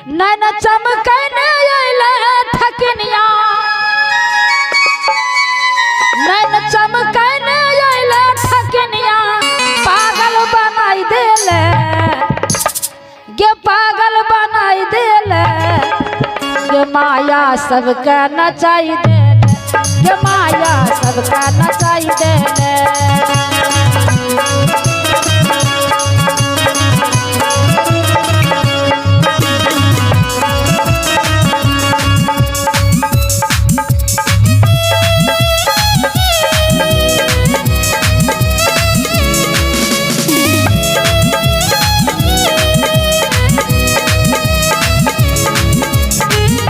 नैन चमकने अइले ठकनिया, नैन चमकने अइले ठकनिया, पागल बनाई देले गे पागल बनाई देले गे माया सबके नचाई देले गे माया सबके नचाई देले।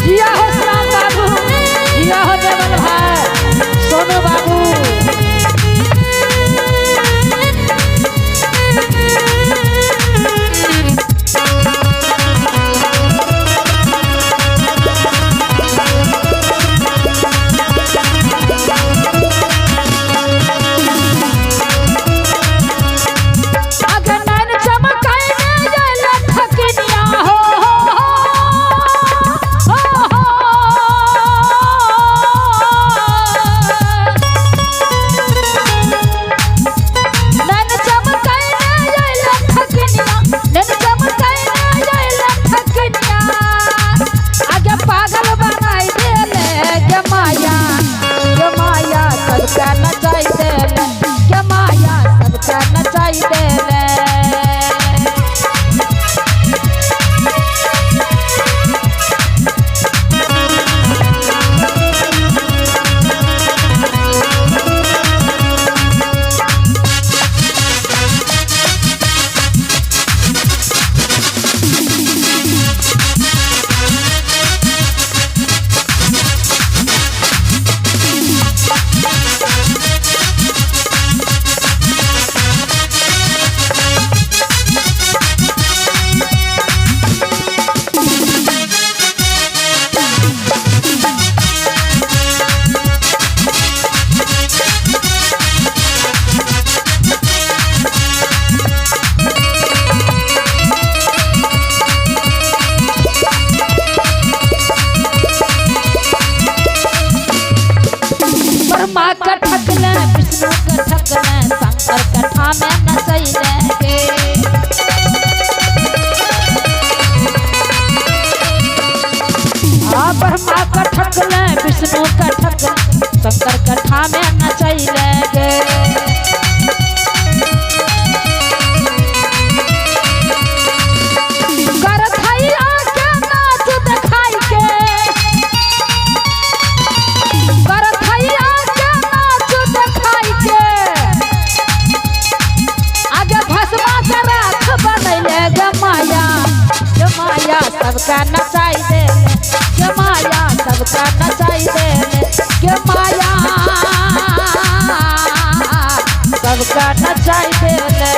जिया हो श्याम बाबू, जिया हो देवन भाई, सोनू बाबू। अगर नैन चमकने अइले ठकनिया हो नैन चमकने अइले ठकनिया, नैन चमकने अइले ठकनिया, आगे पागल बनाई देले गे माया सबके नचाई देले गे माया सबके नचाई देले। ब्रह्मा का ठकले विष्णु का ठकले शंकर का ठामे नचैले गे। ब्रह्मा का ठकले विष्णु का ठकले शंकर का ठामे नचैले गे। करथैया के नाच देखाई के, करथैया के नाच देखाई के, आगे भस्मा के राख बनैले गे माया सबके नचाई देले गे माया सबके नचाई देले गे माया सबके नचाई देले।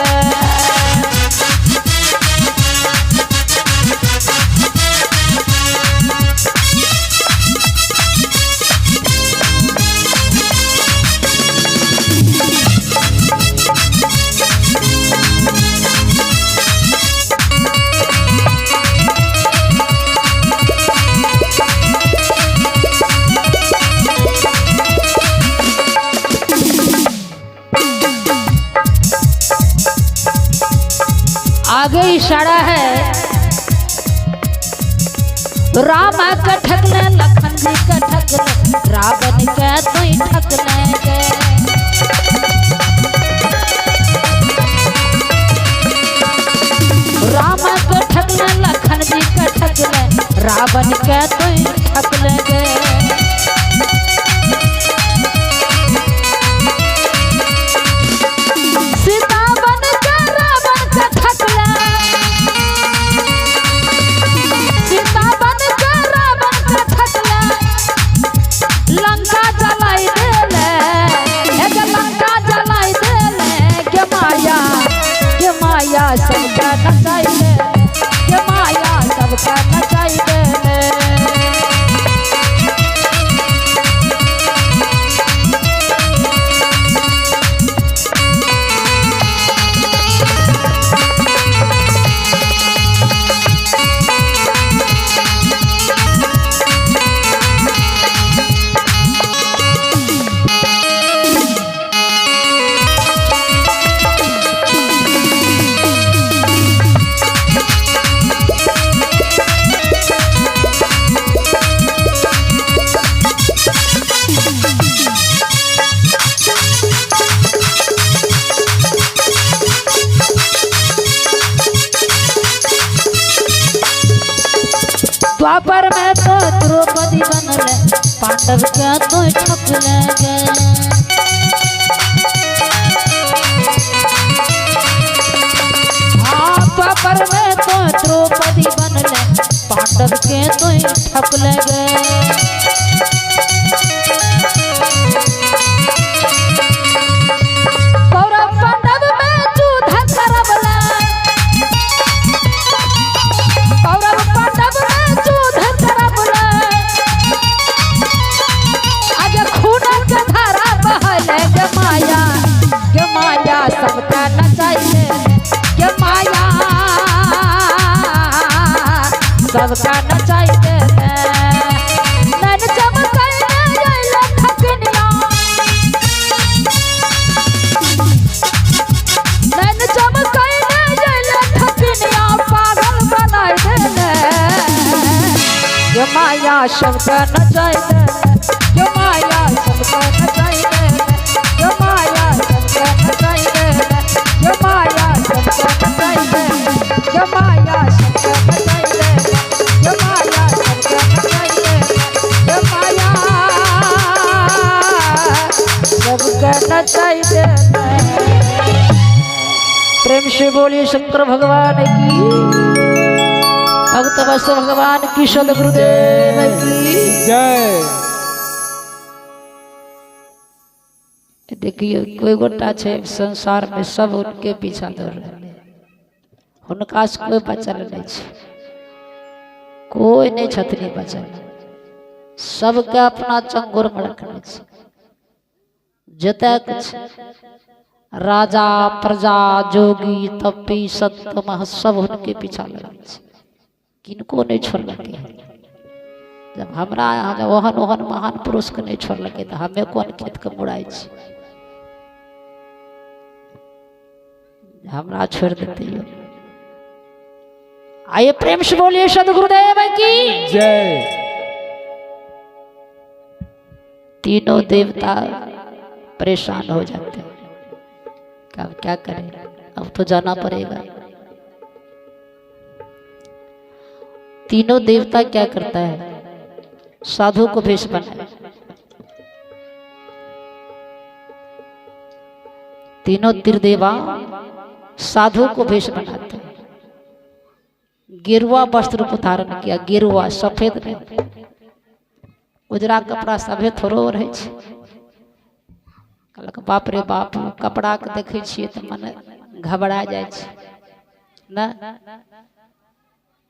आगे इशारा है राम का ठकले लखन जी का ठकले रावण के तुई ठकले गे। राम का ठकले लखन जी का ठकले रावण के तुई ठकले गे। सीता बन के रावण के ठकले, सीता बन के रावण के ठकले, लंका जलाई देले एक लंका जलाई देले गे माया सबके नचाई देले गे माया सबके नचाई देले। द्वापर में तो द्रौपदी बनले पांडव के तो ठकले गे। हाँ द्वापर में तो द्रौपदी बनले पांडव के तो ठकले गे। सबका नचाइले के माया सबका नचाइले नैन चमकैले जइले ठकनिया नैन चमकैले जइले ठकनिया पागल बनाइ देले के माया सबका नचाइले के माया सबका नचाइले के माया सबका नचाइले के माया सबका नचाइले के माया सबका नचाइले के माया सबका नचाइले के माया सबका नचाइले। प्रेम से बोलिए शंकर भगवान की, भक्त वत्स भगवान की, सद्गुरुदेव की जय। देखिए कोई गोटा है संसार में सब उनके पीछा दौड़ रहे, उनका से कोई बचल नहीं है, कोई नहीं छतनी बचल, सबके अपना चंगुर में रखने से जतक राजा प्रजा जोगी तपी सत्तम सब उनके पीछा लगे, किनको नहीं छोड़ लगे। जब हमरा यहाँ जब ओहन ओहन महान पुरुष के नहीं छोड़ लगे तो हमें कौन खेत के मुड़ाई हमरा छोड़ देते हो। आइए प्रेम से बोलिए सद्गुरुदेव की जय। तीनों देवता परेशान हो जाते हैं, अब क्या करें, अब तो जाना पड़ेगा। तीनों देवता क्या करता है, साधु को भेष बनाए, तीनों त्रिदेवा साधु को भेष बनाते हैं। गेरुआ वस्त्र धारण किया, गेरुआ सफेद नहीं, उजरा कपड़ा सभे थोड़ो रहे छे। कहलक बाप रे बाप, कपड़ा के देखे छिए तो मन घबरा जाए छे ना।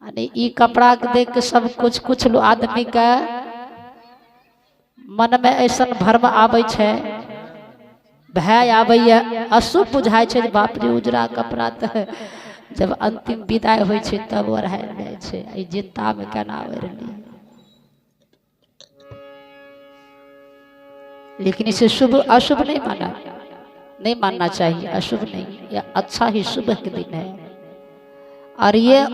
अरे ई कपड़ा के देख के सब कुछ आदमी के मन में ऐसा भर्म आवे छे, भय आबैया, अशुभ बुझाय छे। बाप रे उजरा कपड़ा तो जब अंतिम विदाई होय छे तब ओढ़ायल जाय छे, ई जिंदा में केना आवे रहली। लेकिन इसे शुभ अशुभ नहीं मानना चाहिए, अशुभ नहीं, यह अच्छा ही शुभ के दिन है। और ये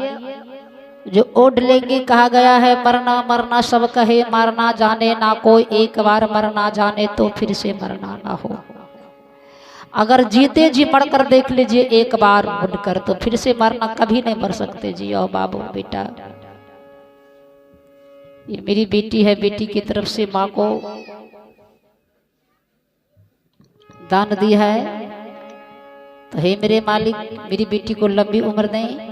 जो ओढ़ लेंगे कहा गया है, मरना मरना सब कहे मारना जाने ना कोई, एक बार मरना जाने तो फिर से मरना ना हो। अगर जीते जी मरकर देख लीजिए एक बार मुड़कर, तो फिर से मरना कभी नहीं मर सकते। जी ओ बाबू बेटा, ये मेरी बेटी है, बेटी की तरफ से माँ को दान दिया है, तो हे मेरे मालिक मेरी बेटी को लंबी उम्र दें,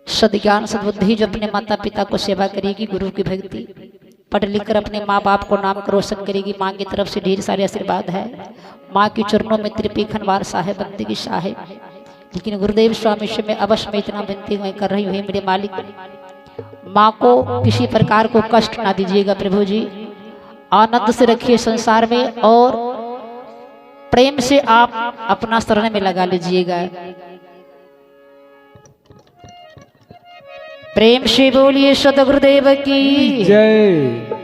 सद्ज्ञान सद्बुद्धि, जो अपने माता पिता को सेवा करेगी, गुरु की भक्ति पढ़ लिख कर अपने माँ बाप को नाम रोशन करेगी। माँ की तरफ से ढेर सारे आशीर्वाद है। माँ के चरणों में त्रिपेखन वार साहेब बंदगी साहेब। लेकिन गुरुदेव स्वामी से मैं अवश्य में इतना विनती कर रही हूँ, मेरे मालिक माँ को किसी प्रकार को कष्ट ना दीजिएगा प्रभु जी, आनंद से रखिए संसार में, और प्रेम से आप अपना शरण में लगा लीजिएगा। प्रेम से बोलिए सद्गुरुदेव की जय।